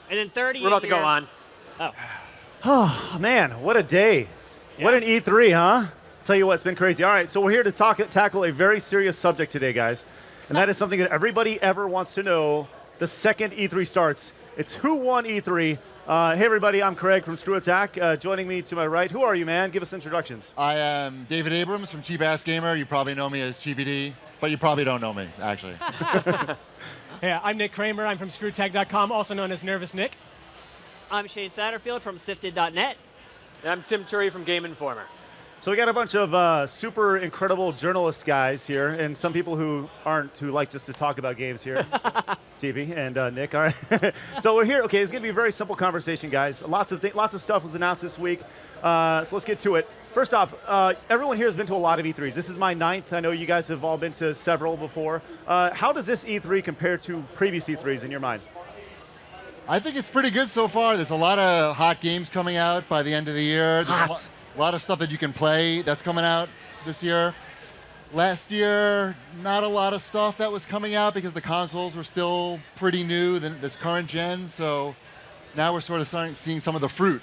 And then 30. We're about to go on. Oh. Oh, man, what a day. Yeah. What an E3, huh? Tell you what, it's been crazy. All right, so we're here to tackle a very serious subject today, guys. And that is something that everybody ever wants to know. The second E3 starts. It's who won E3. Hey, everybody, I'm Craig from ScrewAttack. Joining me to my right, who are you, man? Give us introductions. I am David Abrams from Cheap Ass Gamer. You probably know me as GBD, but you probably don't know me, actually. Hey, I'm Nick Kramer. I'm from ScrewAttack.com, also known as Nervous Nick. I'm Shane Satterfield from Sifted.net. And I'm Tim Turi from Game Informer. So we got a bunch of super incredible journalist guys here, and some people who like just to talk about games here. GB and Nick, all right. So we're here. Okay, it's going to be a very simple conversation, guys. Lots of stuff was announced this week. So let's get to it. First off, everyone here has been to a lot of E3s. This is my 9th. I know you guys have all been to several before. How does this E3 compare to previous E3s in your mind? I think it's pretty good so far. There's a lot of hot games coming out by the end of the year. Hot. A lot of stuff that you can play that's coming out this year. Last year, not a lot of stuff that was coming out because the consoles were still pretty new than this current gen. So now we're sort of seeing some of the fruit,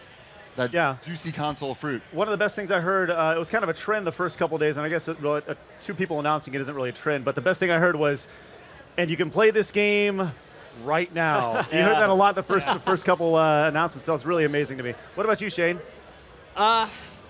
that juicy console fruit. One of the best things I heard, it was kind of a trend the first couple of days, and I guess two people announcing it isn't really a trend, but the best thing I heard was, and you can play this game right now. You heard that a lot the first couple announcements. That was really amazing to me. What about you, Shane?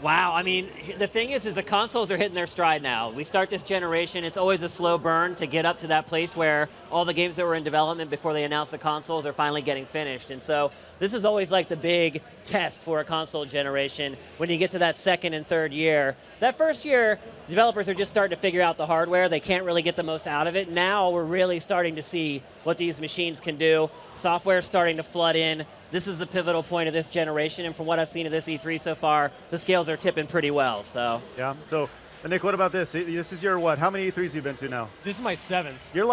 Wow, I mean, the thing is the consoles are hitting their stride now. We start this generation, it's always a slow burn to get up to that place where all the games that were in development before they announced the consoles are finally getting finished. And so this is always like the big test for a console generation when you get to that second and third year. That first year, developers are just starting to figure out the hardware. They can't really get the most out of it. Now we're really starting to see what these machines can do. Software is starting to flood in. This is the pivotal point of this generation, and from what I've seen of this E3 so far, the scales are tipping pretty well. So yeah. So Nick, what about this? This is your what? How many E3s have you been to now? This is my 7th. You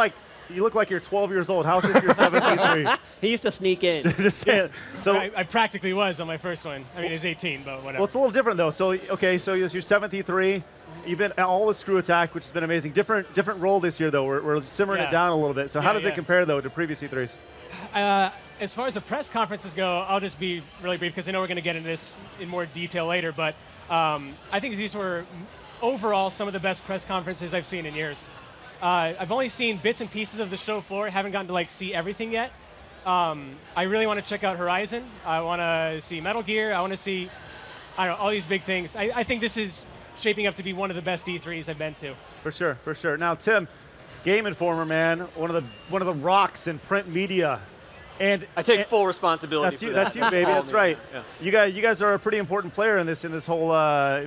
look like you're 12 years old. How's this your 7th E3? He used to sneak in. Just saying. So I practically was on my first one. I mean, it's 18, but whatever. Well, it's a little different though. So okay, so it's your 7th E3. You've been all with ScrewAttack, which has been amazing. Different role this year though. We're simmering it down a little bit. So how does it compare though to previous E3s? As far as the press conferences go, I'll just be really brief because I know we're going to get into this in more detail later, but I think these were overall some of the best press conferences I've seen in years. I've only seen bits and pieces of the show floor, haven't gotten to see everything yet. I really want to check out Horizon. I want to see Metal Gear. I want to see, I don't know, all these big things. I think this is shaping up to be one of the best E3s I've been to. For sure, for sure. Now, Tim, Game Informer, man, one of the rocks in print media. And I take full responsibility for that. That's you, baby. That's right. Yeah. You guys are a pretty important player in this whole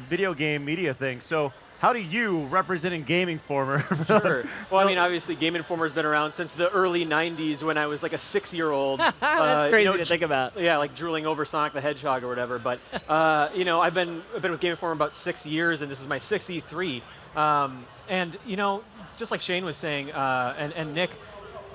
video game media thing. So how do you, representing Game Informer? Sure. Well, I mean, obviously, Game Informer's been around since the early 90s when I was like a 6-year-old. That's crazy to think about. Yeah, like drooling over Sonic the Hedgehog or whatever. But, I've been with Game Informer about 6 years, and this is my 6th E3. And, just like Shane was saying, and Nick,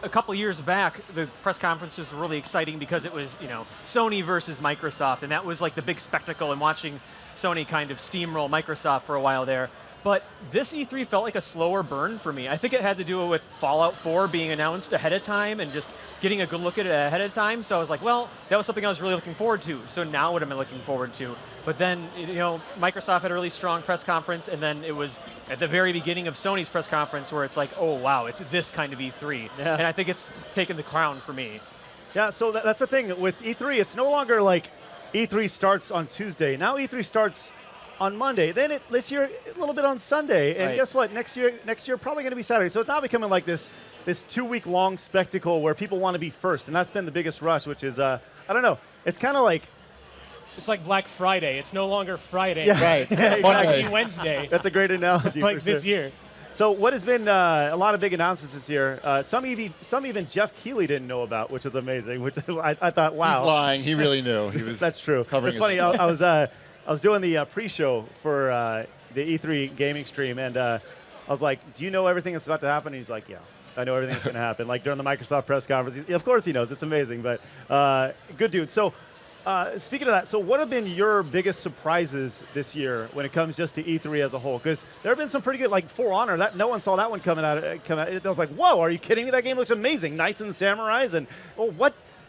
a couple years back, the press conference was really exciting because it was, Sony versus Microsoft, and that was like the big spectacle, and watching Sony kind of steamroll Microsoft for a while there. But this E3 felt like a slower burn for me. I think it had to do with Fallout 4 being announced ahead of time and just getting a good look at it ahead of time. So I was like, well, that was something I was really looking forward to. So now what am I looking forward to? But then, Microsoft had a really strong press conference, and then it was at the very beginning of Sony's press conference where it's like, oh, wow, it's this kind of E3. Yeah. And I think it's taken the crown for me. Yeah, so that's the thing. With E3, it's no longer like E3 starts on Tuesday. Now E3 starts on Monday. Then this year, a little bit on Sunday. And guess what? Next year probably going to be Saturday. So it's now becoming like this 2-week-long spectacle where people want to be first. And that's been the biggest rush, which is, I don't know. It's kind of like, it's like Black Friday. It's no longer Friday. Yeah. Right. It's Monday, Wednesday. That's a great analogy. Like for this sure. year. So what has been a lot of big announcements this year? Some even Jeff Keighley didn't know about, which is amazing. Which I thought, wow. He's lying. He really knew. He was. That's true. It's funny. I was doing the pre-show for the E3 gaming stream, and I was like, "Do you know everything that's about to happen?" And he's like, "Yeah, I know everything that's going to happen." Like during the Microsoft press conference, of course he knows. It's amazing, but good dude. So. Speaking of that, so what have been your biggest surprises this year when it comes just to E3 as a whole? Because there have been some pretty good, like For Honor. That no one saw that one coming out. I was like, whoa, are you kidding me? That game looks amazing. Knights and Samurais, and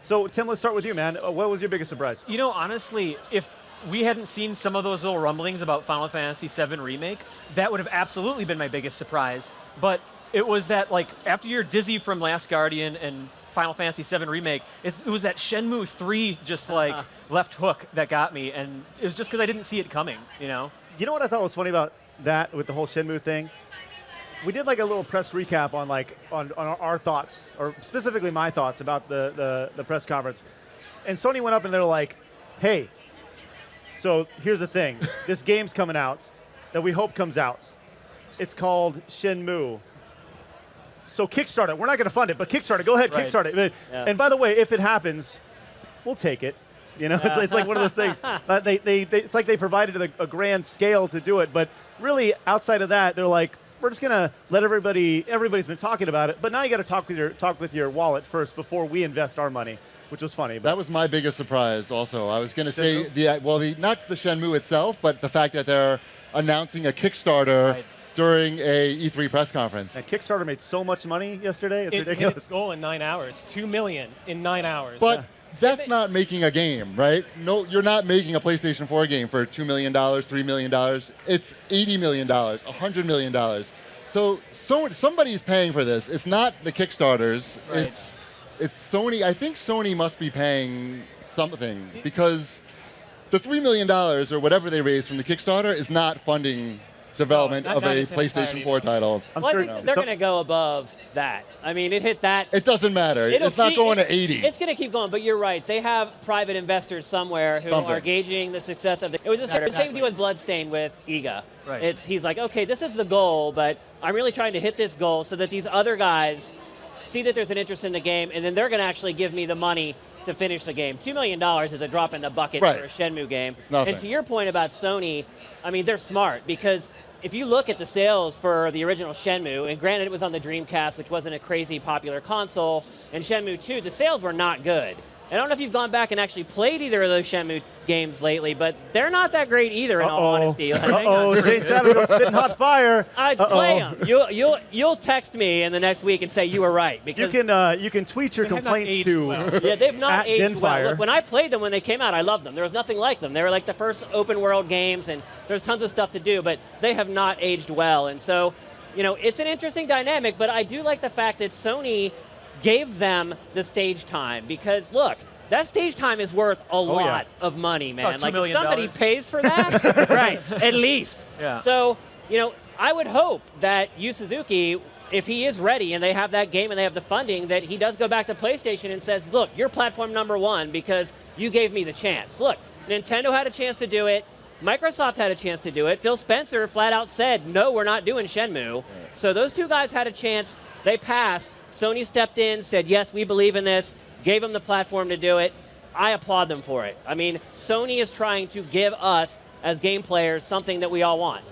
So Tim, let's start with you, man. What was your biggest surprise? You know, honestly, if we hadn't seen some of those little rumblings about Final Fantasy VII Remake, that would have absolutely been my biggest surprise. But it was that, like, after you're dizzy from Last Guardian and Final Fantasy VII Remake, it was that Shenmue 3 just, like, left hook that got me, and it was just because I didn't see it coming, you know? You know what I thought was funny about that with the whole Shenmue thing? We did like a little press recap on on our thoughts, or specifically my thoughts about the press conference. And Sony went up and they're like, hey, so here's the thing. This game's coming out that we hope comes out. It's called Shenmue. So kickstart it. We're not going to fund it, but kickstart it. Go ahead, kickstart it. Yeah. And by the way, if it happens, we'll take it. You know, it's like one of those things. It's like they provided a grand scale to do it, but really outside of that, they're like, we're just going to let everybody's been talking about it, but now you got to talk with your wallet first before we invest our money, which was funny. That was my biggest surprise also. I was going to say, not the Shenmue itself, but the fact that they're announcing a Kickstarter during a E3 press conference. And Kickstarter made so much money yesterday, it's It ridiculous. hit its goal in 9 hours. $2 million in 9 hours. But that's not making a game, right? No, you're not making a PlayStation 4 game for $2 million, $3 million. It's $80 million, $100 million. So somebody's paying for this. It's not the Kickstarters. Right. It's Sony. I think Sony must be paying something because the $3 million or whatever they raised from the Kickstarter is not funding development not of a its PlayStation entirety. 4 title. I'm Well, sure I think they're going to go above that. I mean, it hit that. It doesn't matter. It's not going to 80. It's going to keep going, but you're right. They have private investors somewhere who are gauging the success of it. It was the same deal with Bloodstained with Iga. Right. He's like, okay, this is the goal, but I'm really trying to hit this goal so that these other guys see that there's an interest in the game, and then they're going to actually give me the money to finish the game. $2 million is a drop in the bucket for a Shenmue game. It's nothing. And to your point about Sony, I mean, they're smart because if you look at the sales for the original Shenmue, and granted it was on the Dreamcast, which wasn't a crazy popular console, and Shenmue 2, the sales were not good. I don't know if you've gone back and actually played either of those Shenmue games lately, but they're not that great either, in all honesty. Shane Satterfield's spitting hot fire. I'd play them. You'll text me in the next week and say you were right. Because You can tweet your They have not complaints aged to well. yeah, they've not at aged well. Denfire. Look, when I played them when they came out, I loved them. There was nothing like them. They were like the first open world games, and there's tons of stuff to do, but they have not aged well. And so, you know, it's an interesting dynamic, but I do like the fact that Sony gave them the stage time because, look, that stage time is worth a lot of money, man. About $2 Like, if million. somebody pays for that, right, at least. Yeah. So, you know, I would hope that Yu Suzuki, if he is ready and they have that game and they have the funding, that he does go back to PlayStation and says, look, you're platform #1 because you gave me the chance. Look, Nintendo had a chance to do it. Microsoft had a chance to do it. Phil Spencer flat out said, no, we're not doing Shenmue. So those two guys had a chance. They passed. Sony stepped in, said, yes, we believe in this, gave them the platform to do it. I applaud them for it. I mean, Sony is trying to give us, as game players, something that we all want.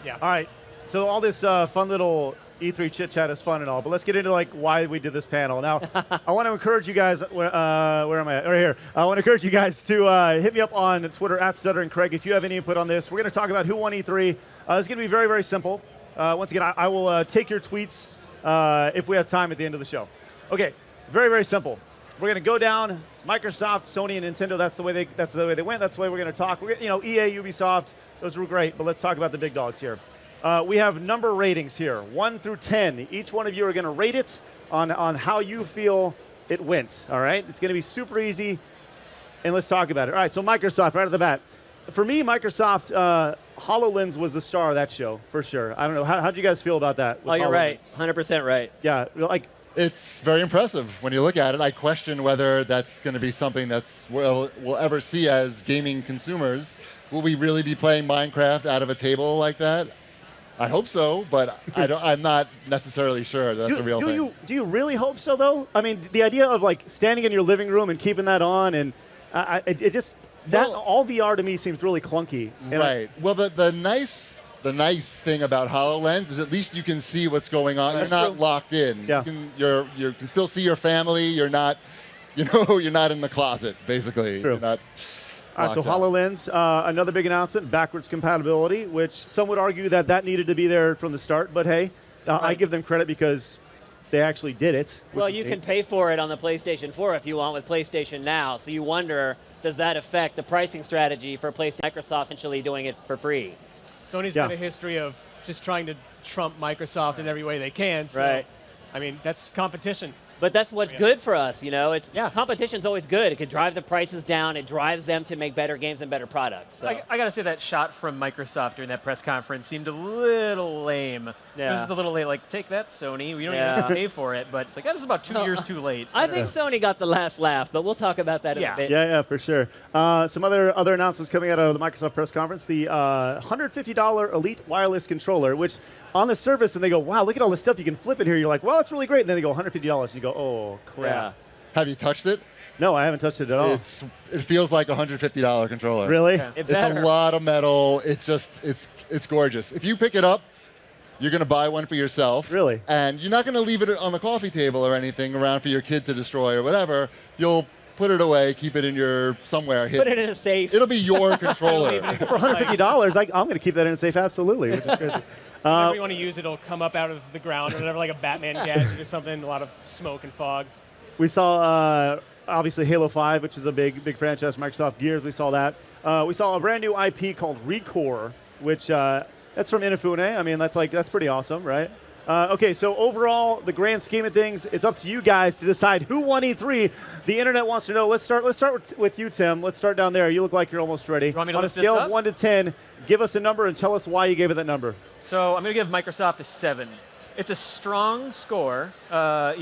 Yeah. All right, so all this fun little E3 chit chat is fun and all, but let's get into like why we did this panel. Now, I want to encourage you guys. Where am I? Right here. I want to encourage you guys to hit me up on Twitter @StutteringCraig if you have any input on this. We're going to talk about who won E3. It's going to be very, very simple. Once again, I will take your tweets if we have time at the end of the show. Okay, very, very simple. We're going to go down Microsoft, Sony, and Nintendo. That's the way they went. That's the way we're going to talk. EA, Ubisoft, those were great, but let's talk about the big dogs here. We have number ratings here, 1 through 10. Each one of you are going to rate it on how you feel it went. All right, it's going to be super easy, and let's talk about it. All right, so Microsoft right off the bat. For me, Microsoft, HoloLens was the star of that show for sure. I don't know. How'd you guys feel about that? Oh, you're right. 100% right. Yeah, like. It's very impressive when you look at it. I question whether that's going to be something that's we'll ever see as gaming consumers. Will we really be playing Minecraft out of a table like that? I hope so, but I'm not necessarily sure that's a real thing. Do you really hope so, though? I mean, the idea of like standing in your living room and keeping that on, and all VR to me seems really clunky. Right. Well, the nice thing about HoloLens is at least you can see what's going on. You're not locked in. Yeah. You can still see your family. You're not, you're not in the closet, basically. True. You're not all right, so HoloLens, another big announcement, backwards compatibility, which some would argue that needed to be there from the start, but hey, I give them credit because they actually did it. Well, you can pay for it on the PlayStation 4 if you want with PlayStation Now. So you wonder, does that affect the pricing strategy for PlayStation? Microsoft essentially doing it for free. Sony's got a history of just trying to trump Microsoft in every way they can. So, right. I mean, that's competition. But that's what's good for us, you know. Competition's always good. It could drive the prices down. It drives them to make better games and better products. So. I got to say that shot from Microsoft during that press conference seemed a little lame. It was just a little late. Like, take that, Sony. We don't even have to pay for it. But it's like, this is about 2 years too late. I think Sony got the last laugh, but we'll talk about that in a bit. Yeah, for sure. Some other announcements coming out of the Microsoft press conference. The $150 Elite Wireless Controller, which on the surface, and they go, wow, look at all the stuff you can flip in here. You're like, well, it's really great. And then they go, $150. And you go, oh, crap. Yeah. Have you touched it? No, I haven't touched it at all. It feels like a $150 controller. Really? Yeah. It's a lot of metal. It's gorgeous. If you pick it up, you're going to buy one for yourself. Really? And you're not going to leave it on the coffee table or anything around for your kid to destroy or whatever. You'll put it away, keep it in your somewhere. Put it in a safe. It'll be your controller. For $150, I'm going to keep that in a safe, absolutely, which is crazy. Whenever you want to use it, it'll come up out of the ground or whatever, like a Batman gadget or something, a lot of smoke and fog. We saw, obviously, Halo 5, which is a big franchise, Microsoft Gears, we saw that. We saw a brand new IP called Recore, which that's from Inafune. I mean, that's pretty awesome, right? Okay, so overall, the grand scheme of things, it's up to you guys to decide who won E3. The internet wants to know. Let's start with you, Tim. Let's start down there. You look like you're almost ready. You want me to On a look this scale up? of 1 to 10, give us a number and tell us why you gave it that number. So I'm going to give Microsoft a 7. It's a strong score. I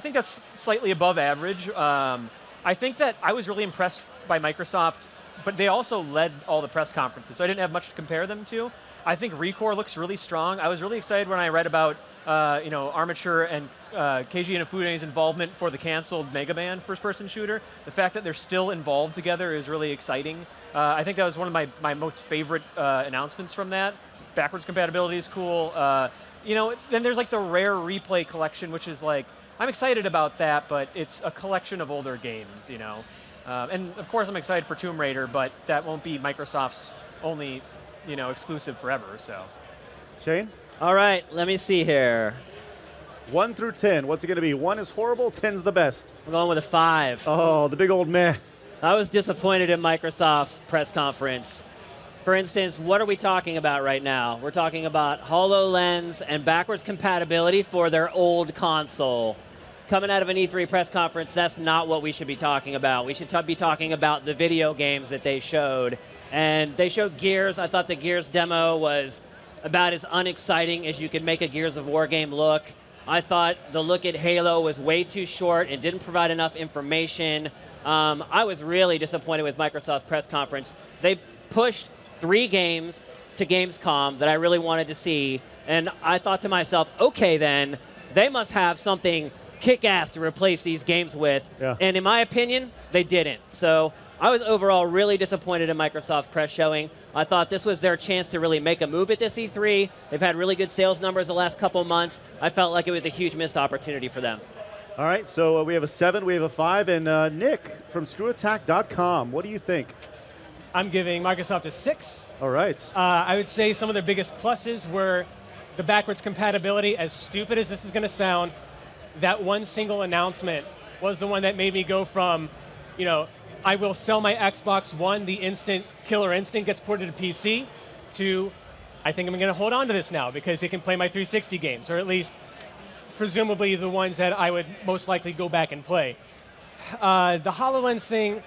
think that's slightly above average. I think that I was really impressed by Microsoft, but they also led all the press conferences, so I didn't have much to compare them to. I think Recore looks really strong. I was really excited when I read about Armature and Keiji Inafune's involvement for the canceled Mega Man first-person shooter. The fact that they're still involved together is really exciting. I think that was one of my most favorite announcements from that. Backwards compatibility is cool. Then there's like the Rare Replay collection, which is like, I'm excited about that, but it's a collection of older games, and of course I'm excited for Tomb Raider, but that won't be Microsoft's only, exclusive forever, so. Shane? All right, let me see here. 1 through 10, what's it going to be? 1 is horrible, 10's the best. I'm going with a 5. Oh, the big old meh. I was disappointed in Microsoft's press conference. For instance, what are we talking about right now? We're talking about HoloLens and backwards compatibility for their old console. Coming out of an E3 press conference, that's not what we should be talking about. We should be talking about the video games that they showed. And they showed Gears. I thought the Gears demo was about as unexciting as you could make a Gears of War game look. I thought the look at Halo was way too short and didn't provide enough information. I was really disappointed with Microsoft's press conference. They pushed 3 games to Gamescom that I really wanted to see, and I thought to myself, okay then, they must have something kick-ass to replace these games with, and in my opinion, they didn't. So I was overall really disappointed in Microsoft's press showing. I thought this was their chance to really make a move at this E3. They've had really good sales numbers the last couple months. I felt like it was a huge missed opportunity for them. All right, so we have a 7, we have a 5, and Nick from ScrewAttack.com, what do you think? I'm giving Microsoft a 6. All right. I would say some of their biggest pluses were the backwards compatibility. As stupid as this is going to sound, that one single announcement was the one that made me go from, I will sell my Xbox One the instant Killer Instinct gets ported to PC, to I think I'm going to hold on to this now because it can play my 360 games, or at least presumably the ones that I would most likely go back and play. The HoloLens thing,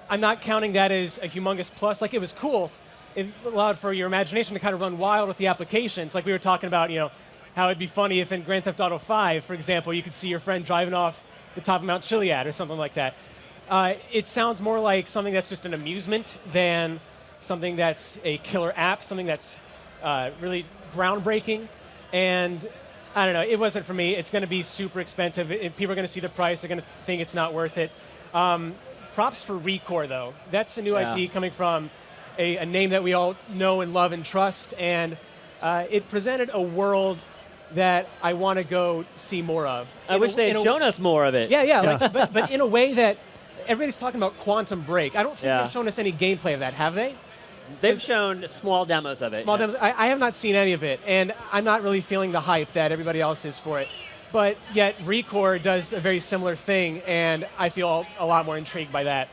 I'm not counting that as a humongous plus. Like, it was cool. It allowed for your imagination to kind of run wild with the applications. Like we were talking about, how it'd be funny if in Grand Theft Auto 5, for example, you could see your friend driving off the top of Mount Chiliad or something like that. It sounds more like something that's just an amusement than something that's a killer app, something that's really groundbreaking. And I don't know, it wasn't for me. It's going to be super expensive. If people are going to see the price, they're going to think it's not worth it. Props for Recore, though. That's a new IP coming from a name that we all know and love and trust, and it presented a world that I want to go see more of. I wish they had shown us more of it. Yeah. But in a way that everybody's talking about Quantum Break. I don't think they've shown us any gameplay of that, have they? They've shown small demos of it. Small demos. I have not seen any of it, and I'm not really feeling the hype that everybody else is for it. but yet Recore does a very similar thing, and I feel a lot more intrigued by that.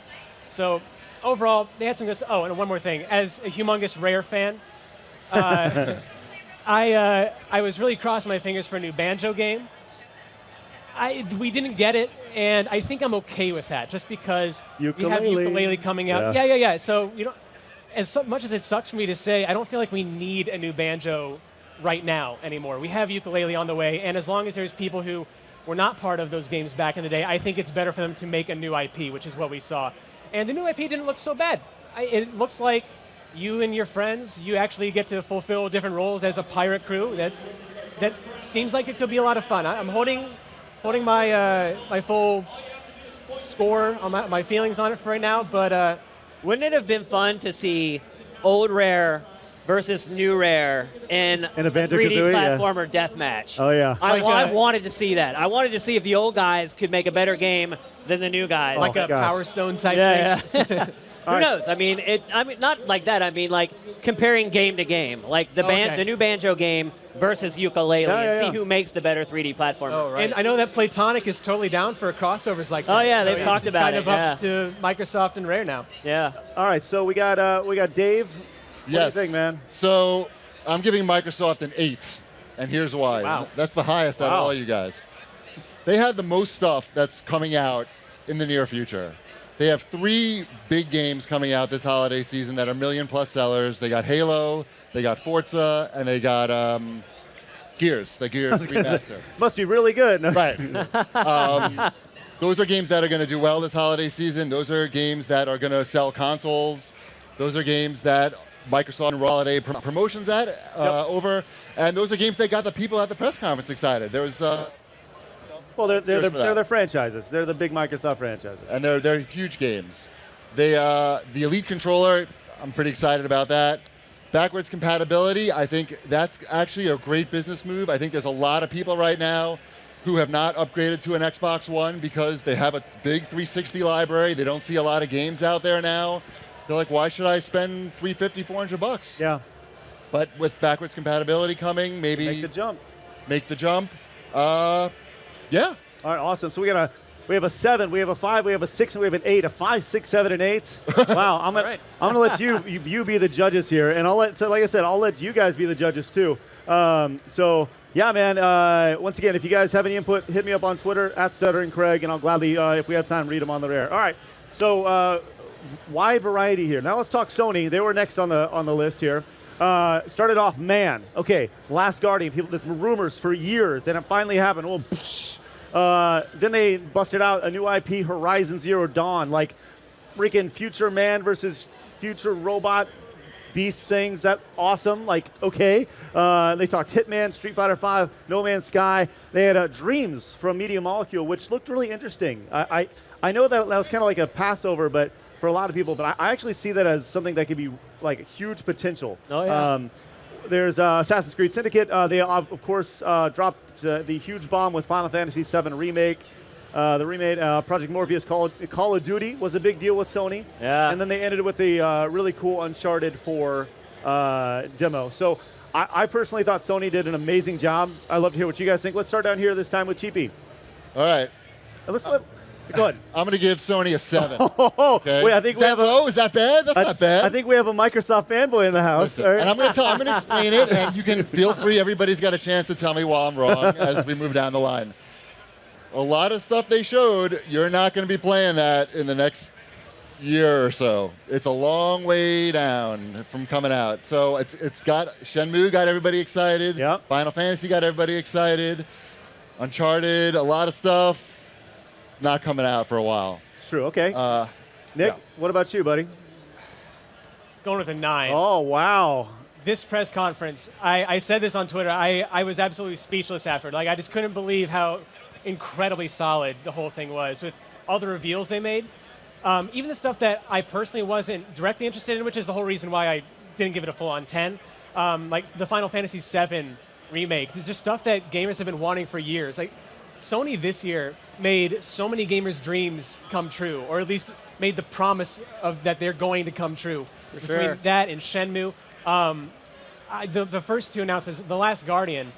So overall, they had some good stuff. Oh, and one more thing. As a humongous Rare fan, I was really crossing my fingers for a new Banjo game. We didn't get it, and I think I'm okay with that, just because we have Ukulele coming out. Yeah. So, as much as it sucks for me to say, I don't feel like we need a new Banjo right now anymore. We have Ukulele on the way, and as long as there's people who were not part of those games back in the day, I think it's better for them to make a new IP, which is what we saw. And the new IP didn't look so bad. It looks like you and your friends, you actually get to fulfill different roles as a pirate crew. That seems like it could be a lot of fun. I'm holding my my full score on my feelings on it for right now, but wouldn't it have been fun to see old Rare versus new Rare in a 3D platformer deathmatch? Oh yeah. I wanted to see that. I wanted to see if the old guys could make a better game than the new guys. Like a Power Stone type thing. Yeah. Who knows? I mean, not like that. I mean, like comparing game to game, like the new Banjo game versus Ukulele, and see who makes the better 3D platformer. Oh, right. And I know that Platonic is totally down for crossovers like that. Oh yeah, so they've talked about it. It's kind of up to Microsoft and Rare now. Yeah. All right, so we got Dave. What do you think, man? So I'm giving Microsoft an 8, and here's why. Wow. That's the highest out of all you guys. They had the most stuff that's coming out in the near future. They have 3 big games coming out this holiday season that are million-plus sellers. They got Halo, they got Forza, and they got Gears, the Gears remaster. Must be really good. Right. Those are games that are going to do well this holiday season. Those are games that are going to sell consoles. Those are games that Microsoft and holiday promotions over. And those are games that got the people at the press conference excited. There was... well, they're their franchises. They're the big Microsoft franchises. And they're huge games. The Elite controller, I'm pretty excited about that. Backwards compatibility, I think that's actually a great business move. I think there's a lot of people right now who have not upgraded to an Xbox One because they have a big 360 library. They don't see a lot of games out there now. They're like, why should I spend $350, $400? Yeah. But with backwards compatibility coming, maybe make the jump. Make the jump. Yeah. All right, awesome. So we have a 7, we have a 5, we have a 6, and we have an 8. A 5, 6, 7, and 8. Wow, I'm gonna let you be the judges here, and like I said, I'll let you guys be the judges too. So yeah, man. Once again, if you guys have any input, hit me up on Twitter @StutteringCraig, and I'll gladly, if we have time, read them on the air. All right. So wide variety here. Now let's talk Sony. They were next on the list here. Started off, man. Okay, Last Guardian. There's been rumors for years, and it finally happened. Well, then they busted out a new IP, Horizon Zero Dawn, like freaking future man versus future robot beast things. That awesome. Like, okay. They talked Hitman, Street Fighter V, No Man's Sky. They had Dreams from Media Molecule, which looked really interesting. I know that was kind of like a passover, but for a lot of people, but I actually see that as something that could be like huge potential. Oh yeah. There's Assassin's Creed Syndicate. They of course dropped the huge bomb with Final Fantasy VII Remake. The remake, Project Morpheus Call of Duty was a big deal with Sony. Yeah. And then they ended it with a really cool Uncharted 4 demo. So I personally thought Sony did an amazing job. I'd love to hear what you guys think. Let's start down here this time with Cheapy. All right. Go ahead. I'm going to give Sony a 7. Okay. Wait, I think is that bad? That's not bad. I think we have a Microsoft fanboy in the house. Listen, and I'm going to explain it, and you can feel free. Everybody's got a chance to tell me why I'm wrong as we move down the line. A lot of stuff they showed, you're not going to be playing that in the next year or so. It's a long way down from coming out. So it's got Shenmue got everybody excited. Yep. Final Fantasy got everybody excited. Uncharted, a lot of stuff. Not coming out for a while. It's true. Okay. Nick, what about you, buddy? Going with a 9. Oh, wow. This press conference, I said this on Twitter, I was absolutely speechless after it. Like, I just couldn't believe how incredibly solid the whole thing was with all the reveals they made. Even the stuff that I personally wasn't directly interested in, which is the whole reason why I didn't give it a full-on 10. Like the Final Fantasy VII Remake. There's just stuff that gamers have been wanting for years. Like, Sony this year made so many gamers' dreams come true, or at least made the promise of that they're going to come true. For Between sure. that and Shenmue. The first 2 announcements, The Last Guardian,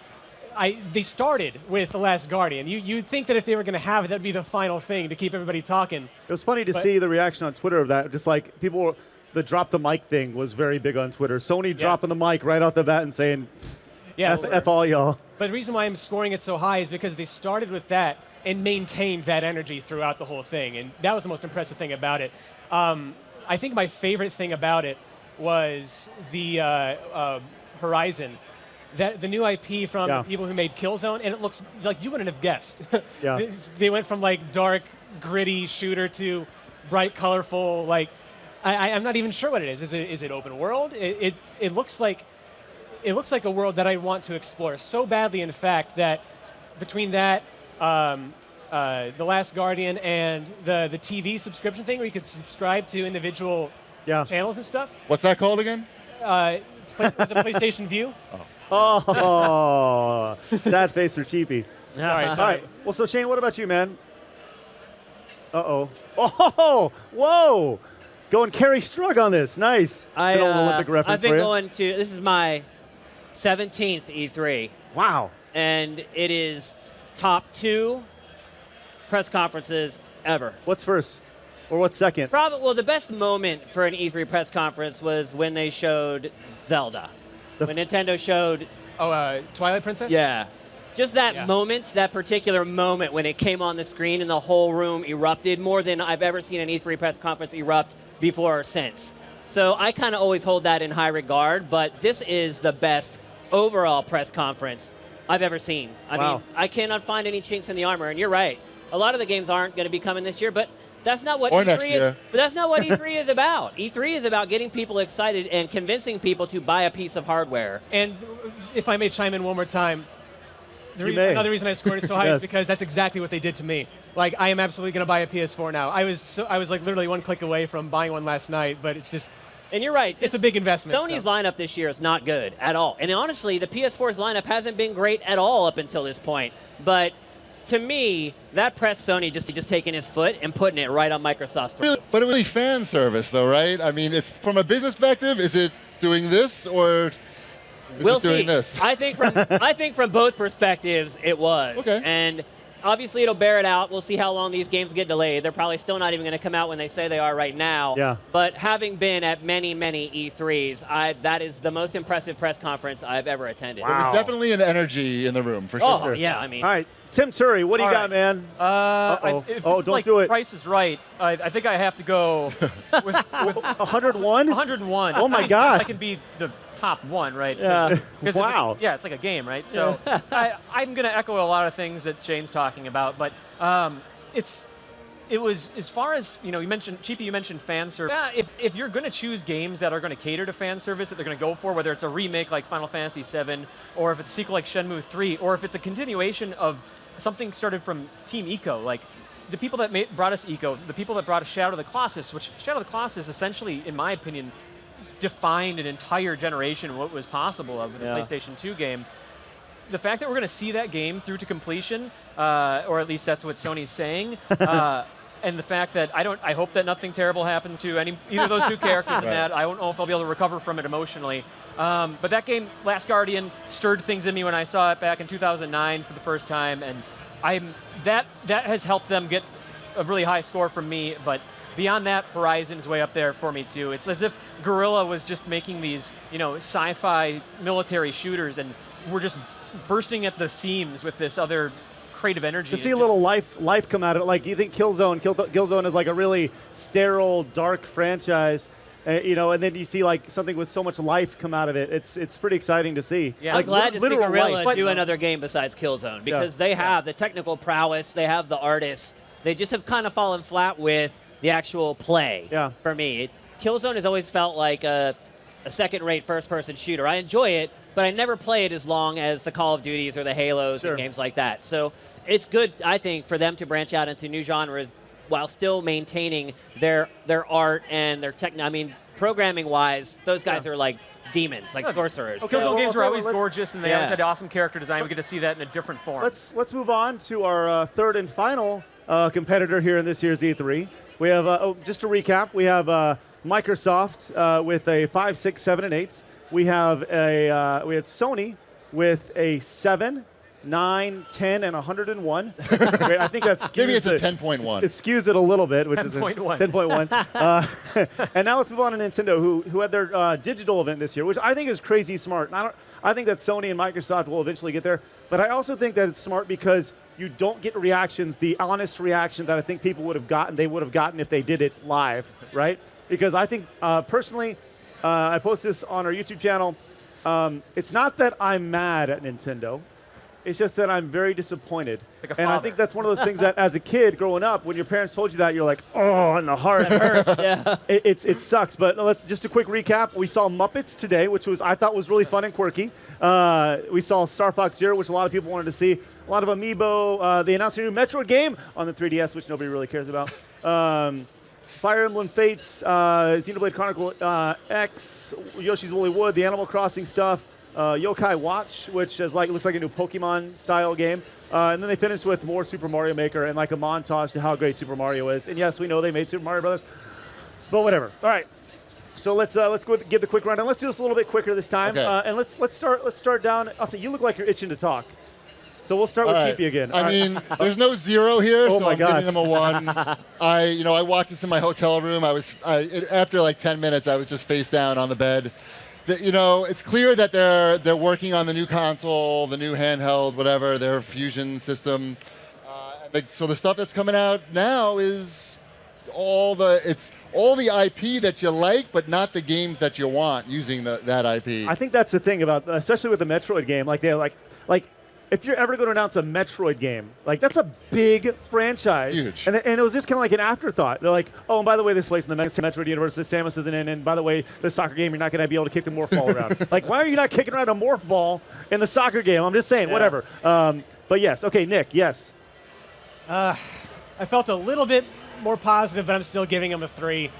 they started with The Last Guardian. You'd think that if they were going to have it, that'd be the final thing to keep everybody talking. It was funny to see the reaction on Twitter of that. Just like people, the drop the mic thing was very big on Twitter. Sony dropping the mic right off the bat and saying, F all y'all. But the reason why I'm scoring it so high is because they started with that and maintained that energy throughout the whole thing. And that was the most impressive thing about it. I think my favorite thing about it was the Horizon. The new IP from the people who made Killzone, and it looks like you wouldn't have guessed. They went from like dark, gritty shooter to bright, colorful. Like I'm not even sure what it is. Is it open world? It looks like a world that I want to explore so badly. In fact, that between that, The Last Guardian, and the TV subscription thing, where you could subscribe to individual channels and stuff. What's that called again? Was it PlayStation View? Oh, sad face for Cheapy. Sorry. All right. Well, so Shane, what about you, man? Uh-oh. Oh, whoa. Going Kerry Strug on this. Nice. Good old Olympic reference I've been for you. going to, this is my 17th E3. Wow. And it is top 2 press conferences ever. What's first? Or what's second? Well, the best moment for an E3 press conference was when they showed Zelda. When Nintendo showed... Twilight Princess? Yeah. Just that moment, that particular moment when it came on the screen and the whole room erupted more than I've ever seen an E3 press conference erupt before or since. So I kind of always hold that in high regard, but this is the best overall press conference I've ever seen. I mean, I cannot find any chinks in the armor, and you're right. A lot of the games aren't going to be coming this year, but that's not what E3 is. But that's not what E3 is about. E3 is about getting people excited and convincing people to buy a piece of hardware. And if I may chime in one more time, another reason I scored it so high is because that's exactly what they did to me. Like, I am absolutely going to buy a PS4 now. I was like literally one click away from buying one last night, but it's just... And you're right. It's a big investment. Sony's lineup this year is not good at all. And honestly, the PS4's lineup hasn't been great at all up until this point. But to me, that pressed Sony just taking his foot and putting it right on Microsoft's. But it really fan service, though, right? I mean, it's from a business perspective, is it doing this or is it doing this? I think from both perspectives, it was. Okay. And obviously, it'll bear it out. We'll see how long these games get delayed. They're probably still not even going to come out when they say they are right now. Yeah. But having been at many, many E3s, that is the most impressive press conference I've ever attended. There was definitely an energy in the room, for sure. Oh, yeah, I mean. All right. Tim Turry, what do you got, man? If don't like do it. Price is Right. I think I have to go with 101? 101. Oh, my gosh. I can be the top one, right? Yeah. Wow. It's like a game, right? So I'm going to echo a lot of things that Shane's talking about, but it was, as far as, you mentioned, Cheapy, you mentioned fan service. Yeah, if you're going to choose games that are going to cater to fan service that they're going to go for, whether it's a remake like Final Fantasy VII, or if it's a sequel like Shenmue 3, or if it's a continuation of something started from Team Eco, like the people that brought us Eco, the people that brought us Shadow of the Colossus, which Shadow of the Colossus essentially, in my opinion, defined an entire generation of what was possible of the PlayStation 2 game. The fact that we're going to see that game through to completion, or at least that's what Sony's saying, and the fact that I hope that nothing terrible happens to either of those two characters in that. I don't know if I'll be able to recover from it emotionally. But that game, Last Guardian, stirred things in me when I saw it back in 2009 for the first time, and that has helped them get a really high score from me. But beyond that, Horizon is way up there for me too. It's as if Guerrilla was just making these, sci-fi military shooters, and we're just bursting at the seams with this other creative energy. To see a little life come out of it, like, you think Killzone is like a really sterile, dark franchise, and then you see like something with so much life come out of it. It's pretty exciting to see. Yeah, like, I'm glad to see Guerrilla do life. another game besides Killzone, because they have the technical prowess, they have the artists. They just have kind of fallen flat with the actual play. Yeah. For me, Killzone has always felt like a second-rate first-person shooter. I enjoy it, but I never play it as long as the Call of Duties or the Halos and games like that. So it's good, I think, for them to branch out into new genres while still maintaining their art and their tech. I mean, programming-wise, those guys are like demons, like sorcerers. Killzone games are always gorgeous, and they always had awesome character design. We get to see that in a different form. Let's move on to our third and final competitor here in this year's E3. We have, just to recap, we have Microsoft with a 5, 6, 7, and 8. We have Sony with a 7. 9, 10, and 101. I think that skews Maybe it's a it. 10.1. It skews it a little bit, which 10.1. is 10.1. And now let's move on to Nintendo, who had their digital event this year, which I think is crazy smart. And I think that Sony and Microsoft will eventually get there, but I also think that it's smart because you don't get reactions, the honest reaction that I think people would have gotten, they would have gotten if they did it live, right? Because I think, personally, I post this on our YouTube channel, it's not that I'm mad at Nintendo, it's just that I'm very disappointed. Like a and I father. think that's one of those things that as a kid growing up, when your parents told you that, you're like, oh, in the heart. That hurts, yeah. It sucks, but just a quick recap. We saw Muppets today, which I thought was really fun and quirky. We saw Star Fox Zero, which a lot of people wanted to see. A lot of Amiibo. They announced a new Metroid game on the 3DS, which nobody really cares about. Fire Emblem Fates, Xenoblade Chronicle X, Yoshi's Woolly Wood, the Animal Crossing stuff, Yokai Watch, which is looks like a new Pokemon-style game. And then they finished with more Super Mario Maker and like a montage to how great Super Mario is. And yes, we know they made Super Mario Brothers, but whatever. All right. So let's go give the quick rundown. Let's do this a little bit quicker this time, Okay. and let's start down. I'll say you look like you're itching to talk, so we'll start with All right. Cheapy again. I mean, there's no 0 here, Oh so my I'm gosh. giving them a 1. I watched this in my hotel room. After like 10 minutes, I was just face down on the bed. It's clear that they're working on the new console, the new handheld, whatever, their fusion system. So the stuff that's coming out now is all the IP that you like, but not the games that you want using that IP. I think that's the thing about, especially with the Metroid game. If you're ever going to announce a Metroid game, that's a big franchise. Huge. And it was just kind of like an afterthought. They're like, oh, and by the way, this slates in the Metroid universe, the Samus isn't in, and by the way, the soccer game, you're not going to be able to kick the morph ball around. Why are you not kicking around a morph ball in the soccer game? I'm just saying, whatever. But yes, okay, Nick, yes. I felt a little bit more positive, but I'm still giving them a 3.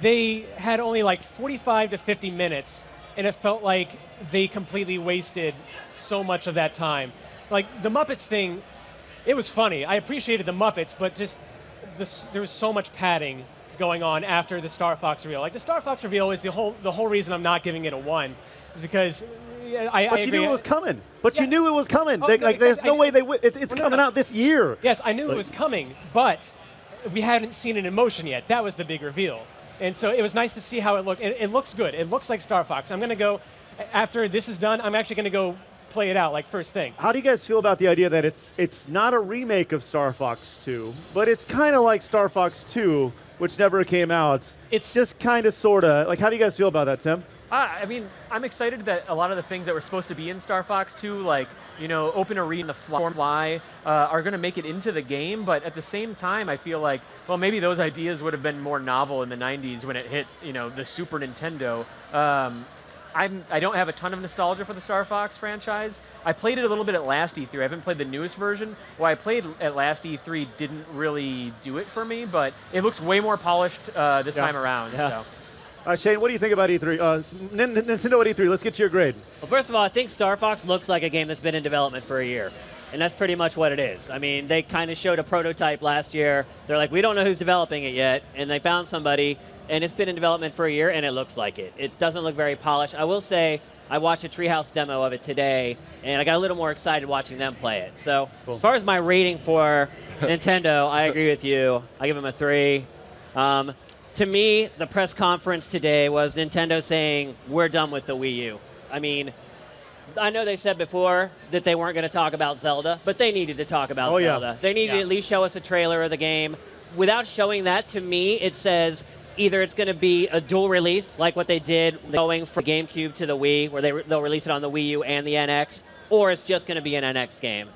They had only 45 to 50 minutes, and it felt like they completely wasted so much of that time. The Muppets thing, it was funny. I appreciated the Muppets, but just there was so much padding going on after the Star Fox reveal. The Star Fox reveal is the whole reason I'm not giving it a 1, is because I But you agree. knew it was coming. But you knew it was coming. Oh, There's exactly. no way they would. It's coming out this year. Yes, I knew it was coming, but we hadn't seen it in motion yet. That was the big reveal. And so it was nice to see how it looked. It looks good. It looks like Star Fox. I'm going to go, after this is done, I'm actually going to go play it out first thing. How do you guys feel about the idea that it's not a remake of Star Fox 2, but it's kind of like Star Fox 2, which never came out? It's just kind of, sort of. How do you guys feel about that, Tim? I'm excited that a lot of the things that were supposed to be in Star Fox 2, open arena, fly, are going to make it into the game. But at the same time, I feel like, well, maybe those ideas would have been more novel in the 90s when it hit, the Super Nintendo. I don't have a ton of nostalgia for the Star Fox franchise. I played it a little bit at last E3. I haven't played the newest version. What I played at last E3 didn't really do it for me, but it looks way more polished this time around. Yeah. So. Shane, what do you think about E3? Nintendo at E3, let's get to your grade. Well, first of all, I think Star Fox looks like a game that's been in development for a year. And that's pretty much what it is. I mean, they kind of showed a prototype last year. They're like, we don't know who's developing it yet. And they found somebody, and it's been in development for a year, and it looks like it. It doesn't look very polished. I will say, I watched a Treehouse demo of it today, and I got a little more excited watching them play it. So as far as my rating for Nintendo, I agree with you. I give them a 3. To me, the press conference today was Nintendo saying, we're done with the Wii U. I mean, I know they said before that they weren't going to talk about Zelda, but they needed to talk about Zelda. Yeah. They needed to at least show us a trailer of the game. Without showing that, to me, it says either it's going to be a dual release, like what they did going from GameCube to the Wii, where they'll release it on the Wii U and the NX, or it's just going to be an NX game.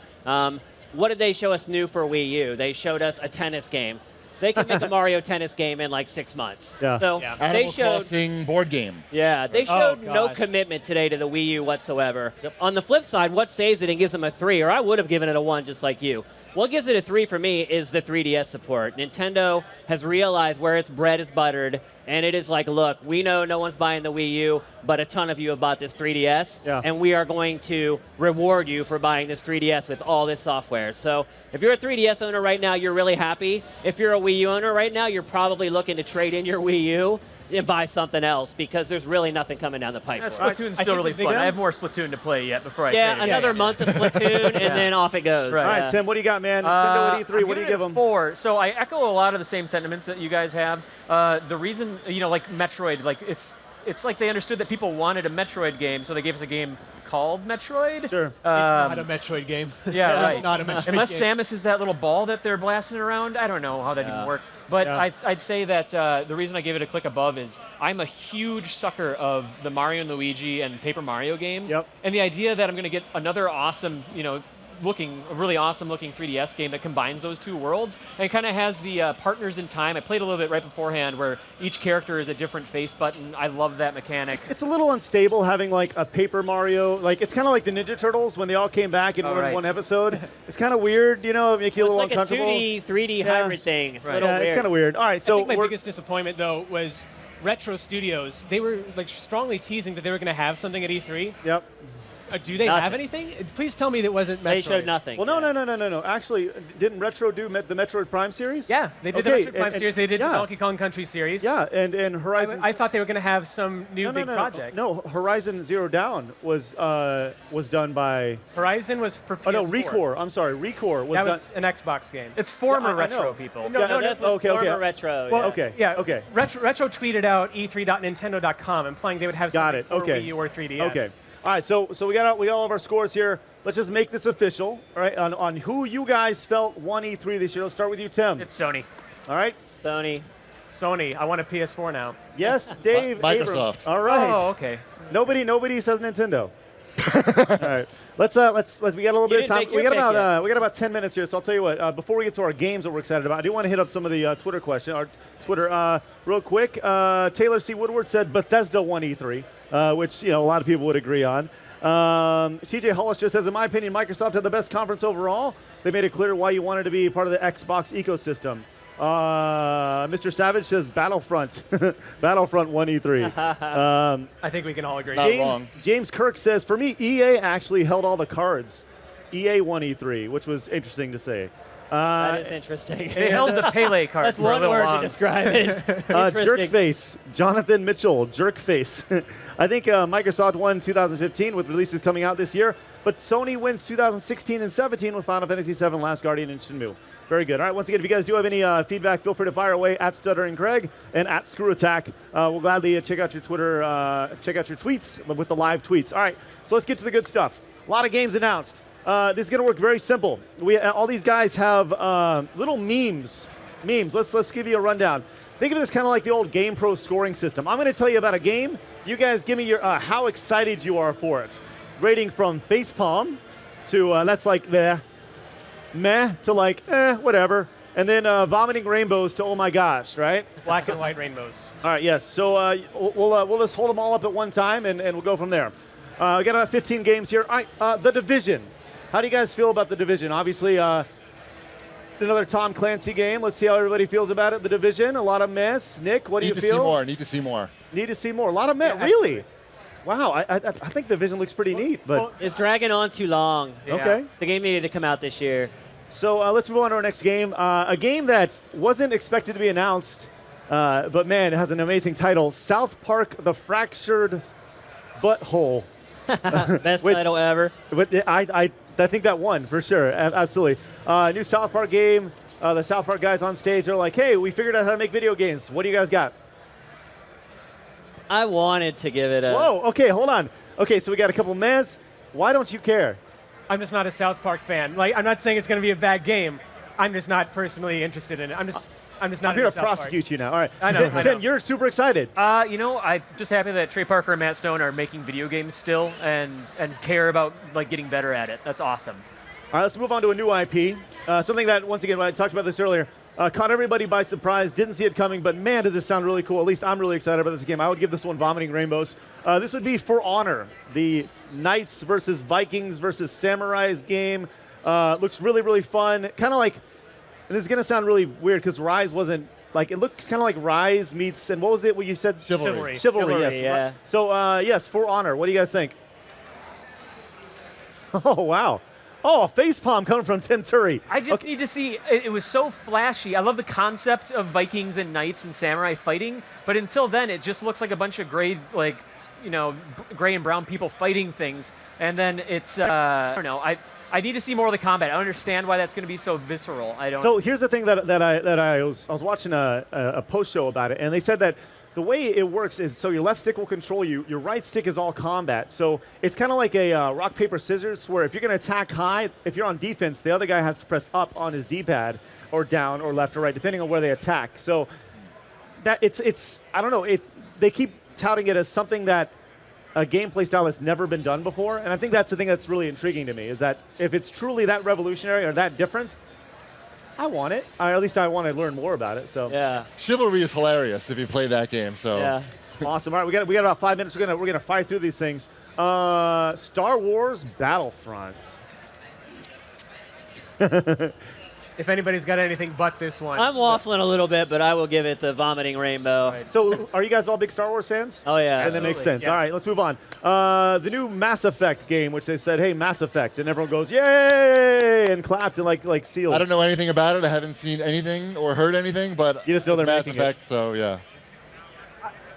What did they show us new for Wii U? They showed us a tennis game. They can make a Mario Tennis game in 6 months. Yeah. So Animal they showed Crossing board game. Yeah, they showed no gosh. commitment today to the Wii U whatsoever. Yep. On the flip side, what saves it and gives them a 3, or I would have given it a 1 just like you. What gives it a 3 for me is the 3DS support. Nintendo has realized where its bread is buttered, and it is like, look, we know no one's buying the Wii U, but a ton of you have bought this 3DS, and we are going to reward you for buying this 3DS with all this software. So if you're a 3DS owner right now, you're really happy. If you're a Wii U owner right now, you're probably looking to trade in your Wii U. and buy something else because there's really nothing coming down the pipe. That for it. Splatoon's I still think really the big fun. I thing- have more Splatoon to play yet before I Yeah, trade it. another month of Splatoon, and then off it goes. Right. All right, Tim, what do you got, man? Nintendo at E3, I'm what do you giving give it them? 4. So I echo a lot of the same sentiments that you guys have. The reason, like Metroid, like it's like they understood that people wanted a Metroid game, so they gave us a game called Metroid. Sure. It's not a Metroid game. Yeah, right. It's not a Metroid Unless game. Samus is that little ball that they're blasting around, I don't know how that even worked. But Yeah. I'd say that the reason I gave it a click above is I'm a huge sucker of the Mario and Luigi and Paper Mario games. Yep. And the idea that I'm going to get another awesome, a really awesome looking 3DS game that combines those two worlds. And it kind of has the partners in time. I played a little bit right beforehand where each character is a different face button. I love that mechanic. It's a little unstable having like a Paper Mario. Like it's kind of like the Ninja Turtles when they all came back in one episode. It's kind of weird, make you a Well, little it's like a uncomfortable. 2D, 3D Yeah. hybrid thing. It's a Right. little Yeah, weird. it's kind of weird. All right, I so think my we're, biggest disappointment though was Retro Studios. They were like strongly teasing that they were going to have something at E3. yep. Do they have Nothing. anything? Please tell me that wasn't Metroid. They showed nothing. Well, no. Actually, didn't Retro do the Metroid Prime series? Yeah, they did Okay, the Metroid Prime and- series. They did yeah. the Donkey Kong Country series. Yeah, and Horizon. I thought they were going to have some new big project. No, Horizon Zero Dawn was done by. Horizon was for PS4. Oh no, Recore. I'm sorry, Recore was That done. was an Xbox game. It's former Yeah, I know. retro people. No, Yeah, No, that's what okay, former okay. retro. Well, yeah. Okay. Yeah. Okay. Retro tweeted out E3.nintendo.com implying they would have Got something it. for Okay. Wii U or 3DS. Okay. All right. So we got all of our scores here. Let's just make this official. All right. On who you guys felt won E3 this year. Let's start with you, Tim. It's Sony. All right. Sony. Sony, I want a PS4 now. Yes, Dave. Microsoft. Abrams. All right. Oh, okay. Nobody says Nintendo. All right. Let's we got a little bit of didn't time. make We your got pick about yet. we got about 10 minutes here. So I'll tell you what. Before we get to our games that we're excited about, I do want to hit up some of the Twitter question. Our Twitter real quick. Taylor C. Woodward said Bethesda won E3, which a lot of people would agree on. TJ Hollister says, in my opinion, Microsoft had the best conference overall. They made it clear why you wanted to be part of the Xbox ecosystem. Mr. Savage says Battlefront. Battlefront won E3. I think we can all agree. Not wrong. James Kirk says, for me, EA actually held all the cards. EA won E3, which was interesting to say. That is interesting. They held the Pele card That's for a one little word long. to describe it. Interesting. Jerkface, Jonathan Mitchell, Jerkface. I think Microsoft won 2015 with releases coming out this year, but Sony wins 2016 and 17 with Final Fantasy VII, Last Guardian, and Shenmue. Very good. All right, once again, if you guys do have any feedback, feel free to fire away at Stuttering Greg and at ScrewAttack. We'll gladly check out your Twitter, check out your tweets with the live tweets. All right, so let's get to the good stuff. A lot of games announced. This is going to work very simple. All these guys have little memes. Let's give you a rundown. Think of this kind of like the old Game Pro scoring system. I'm going to tell you about a game. You guys give me your how excited you are for it. Rating from facepalm to that's like meh to like whatever, and then vomiting rainbows to oh my gosh, right? Black and white rainbows. All right, yes. So we'll just hold them all up at one time and we'll go from there. We got about 15 games here. All right, The Division. How do you guys feel about The Division? Obviously, another Tom Clancy game. Let's see how everybody feels about it. The Division, a lot of mess. Nick, what do you feel? Need to see more. Need to see more. A lot of mess. Yeah, Really? Wow, I think The Division looks pretty neat. But well, It's dragging on too long. Yeah. okay. The game needed to come out this year. So let's move on to our next game. A game that wasn't expected to be announced, but man, it has an amazing title. South Park: The Fractured Butthole. Best Which- title ever. But I think that won for sure. Absolutely. New South Park game. The South Park guys on stage are like, hey, we figured out how to make video games. What do you guys got? I wanted to give it a. Whoa, okay, hold on. Okay, so we got a couple mez. Why don't you care? I'm just not a South Park fan. Like, I'm not saying it's going to be a bad game. I'm just not personally interested in it. I'm just not I'm here to into South Park. prosecute you now. All right. I know, I Zen, know. you're super excited. I'm just happy that Trey Parker and Matt Stone are making video games still and care about like getting better at it. That's awesome. All right, let's move on to a new IP. Something that, once again, I talked about this earlier, caught everybody by surprise, didn't see it coming, but man, does this sound really cool. At least I'm really excited about this game. I would give this one Vomiting Rainbows. This would be For Honor, the Knights versus Vikings versus Samurais game. Looks really, really fun. Kind of like, and this is going to sound really weird because Rise wasn't, like, it looks kind of like Rise meets, and what was it what you said? Chivalry. Chivalry, yes. yeah. So, yes, For Honor. What do you guys think? Oh, wow. Oh, a facepalm coming from Tim Turry. I just need to see, it was so flashy. I love the concept of Vikings and knights and samurai fighting, but until then, it just looks like a bunch of gray, like, you know, gray and brown people fighting things. And then it's, I don't know, I need to see more of the combat. I don't understand why that's going to be so visceral. I don't. So here's the thing that I was watching a post show about it, and they said that the way it works is so your left stick will control you, your right stick is all combat. So it's kind of like a rock, paper, scissors, where if you're going to attack high, if you're on defense, the other guy has to press up on his D-pad or down or left or right, depending on where they attack. So that it's I don't know, they keep touting it as something that a gameplay style that's never been done before, and I think that's the thing that's really intriguing to me, is that if it's truly that revolutionary or that different, I want it. Or at least I want to learn more about it. So Yeah. Chivalry is hilarious if you play that game. So Yeah. awesome. All right, we got about 5 minutes. We're gonna fire through these things. Star Wars Battlefront. If anybody's got anything but this one. I'm waffling a little bit, but I will give it the vomiting rainbow. So are you guys all big Star Wars fans? Oh, yeah. And that makes sense. Yeah. All right, let's move on. The new Mass Effect game, which they said, hey, Mass Effect, and everyone goes, yay, and clapped and like seals. I don't know anything about it. I haven't seen anything or heard anything, but You just know they're Mass making Effect, so yeah.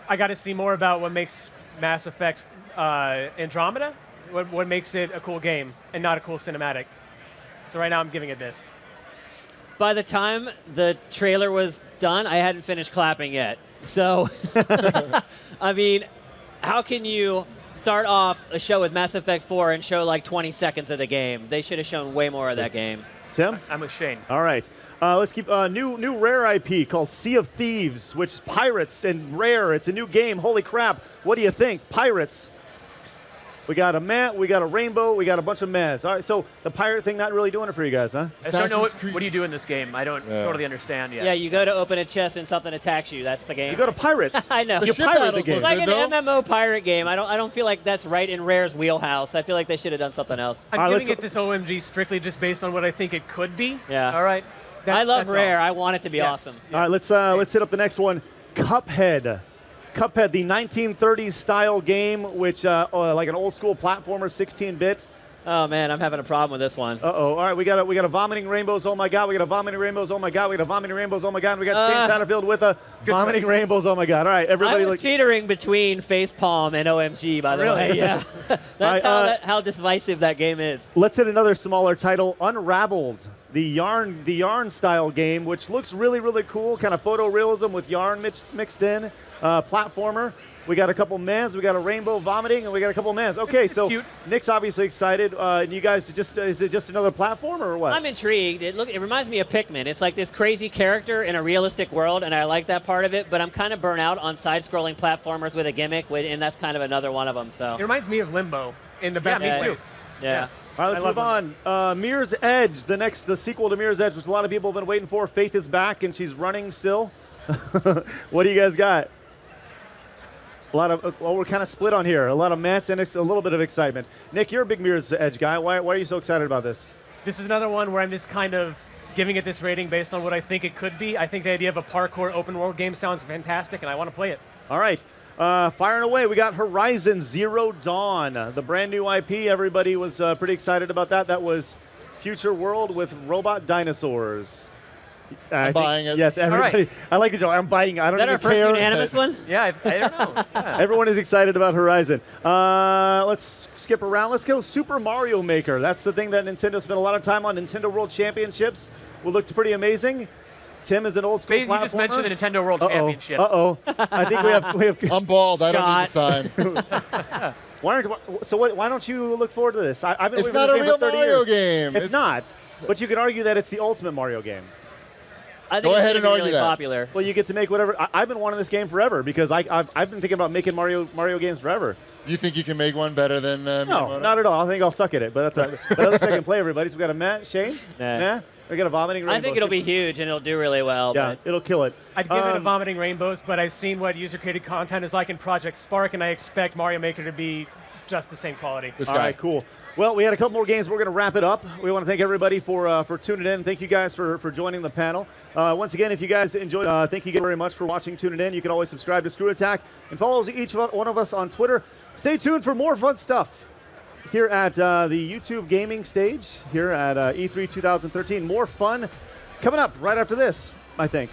I got to see more about what makes Mass Effect Andromeda, what makes it a cool game and not a cool cinematic. So right now I'm giving it this. By the time the trailer was done, I hadn't finished clapping yet. So, I mean, how can you start off a show with Mass Effect 4 and show like 20 seconds of the game? They should have shown way more of that game. Tim? I'm with Shane. All right. Let's keep new Rare IP called Sea of Thieves, which is pirates and Rare. It's a new game. Holy crap. What do you think? Pirates. We got a meh, we got a rainbow, we got a bunch of mehs. All right, so the pirate thing not really doing it for you guys, huh? I just don't know Assassin's what do you do in this game? I don't Yeah. totally understand yet. Yeah, you go to open a chest and something attacks you. That's the game. You go to pirates. I know. You The ship pirate the battles game. It's like an Good, though. MMO pirate game. I don't feel like that's right in Rare's wheelhouse. I feel like they should have done something else. I'm All right, giving it this OMG strictly just based on what I think it could be. Yeah. All right. I love that's Rare. all. I want it to be Yes. awesome. All right, let's hit up the next one. Cuphead. Cuphead, the 1930s style game, which like an old school platformer, 16-bit. Oh man, I'm having a problem with this one. Uh-oh. All right, we got a vomiting rainbows. Oh my God, we got a vomiting rainbows. Oh my God, we got a vomiting rainbows. Oh my God, and we got Shane Satterfield with a vomiting rainbows. Oh my God. All right, I everybody was look. teetering between Facepalm and OMG, by the way. Yeah, that's right, how divisive that game is. Let's hit another smaller title, Unraveled, the yarn style game, which looks really, really cool, kind of photorealism with yarn mixed in, platformer. We got a couple mehs, we got a rainbow vomiting, and we got a couple mehs. Okay, so cute. Nick's obviously excited. And you guys, is it just another platformer or what? I'm intrigued. It reminds me of Pikmin. It's like this crazy character in a realistic world, and I like that part of it. But I'm kind of burnt out on side-scrolling platformers with a gimmick, and that's kind of another one of them. So It reminds me of Limbo in the best me too. ways. yeah. All right, let's I move love on. Mirror's Edge, the sequel to Mirror's Edge, which a lot of people have been waiting for. Faith is back, and she's running still. What do you guys got? A lot of, well, we're kind of split on here. A lot of mess and a little bit of excitement. Nick, you're a big Mirror's Edge guy. Why are you so excited about this? This is another one where I'm just kind of giving it this rating based on what I think it could be. I think the idea of a parkour open world game sounds fantastic, and I want to play it. All right. Firing away, we got Horizon Zero Dawn, the brand new IP. Everybody was pretty excited about that. That was Future World with robot dinosaurs. I'm buying it. Yes, everybody. right. I like the joke. I'm buying it. I don't Is that even our first care. unanimous one? Yeah, I don't know. Yeah. Everyone is excited about Horizon. Let's skip around. Let's go Super Mario Maker. That's the thing that Nintendo spent a lot of time on. Nintendo World Championships will look pretty amazing. Tim is an old school You just mentioned the Nintendo World Championships. Uh-oh. I think we have I'm bald. I don't need to sign. why don't you look forward to this? I've been It's waiting for not this a game real for 30 Mario years. game. It's not. But you could argue that it's the ultimate Mario game. I think Go it's ahead gonna and be argue really that. popular. Well, you get to make whatever. I've been wanting this game forever because I've been thinking about making Mario games forever. You think you can make one better than No, Miyamoto? not at all. I think I'll suck at it, but that's all right. But at least I can play everybody. So we got a Matt, Shane, Nah. Nah. We got a vomiting rainbow. I think it'll be huge and it'll do really well. Yeah, But it'll kill it. I'd give it a Um, vomiting rainbows, but I've seen what user-created content is like in Project Spark, and I expect Mario Maker to be just the same quality. This All guy. right, cool. Well, we had a couple more games. We're going to wrap it up. We want to thank everybody for tuning in. Thank you guys for joining the panel. Once again, if you guys enjoyed, thank you very much for watching, tuning in. You can always subscribe to ScrewAttack and follow each one of us on Twitter. Stay tuned for more fun stuff. here at the YouTube gaming stage here at E3 2013. More fun coming up right after this, I think.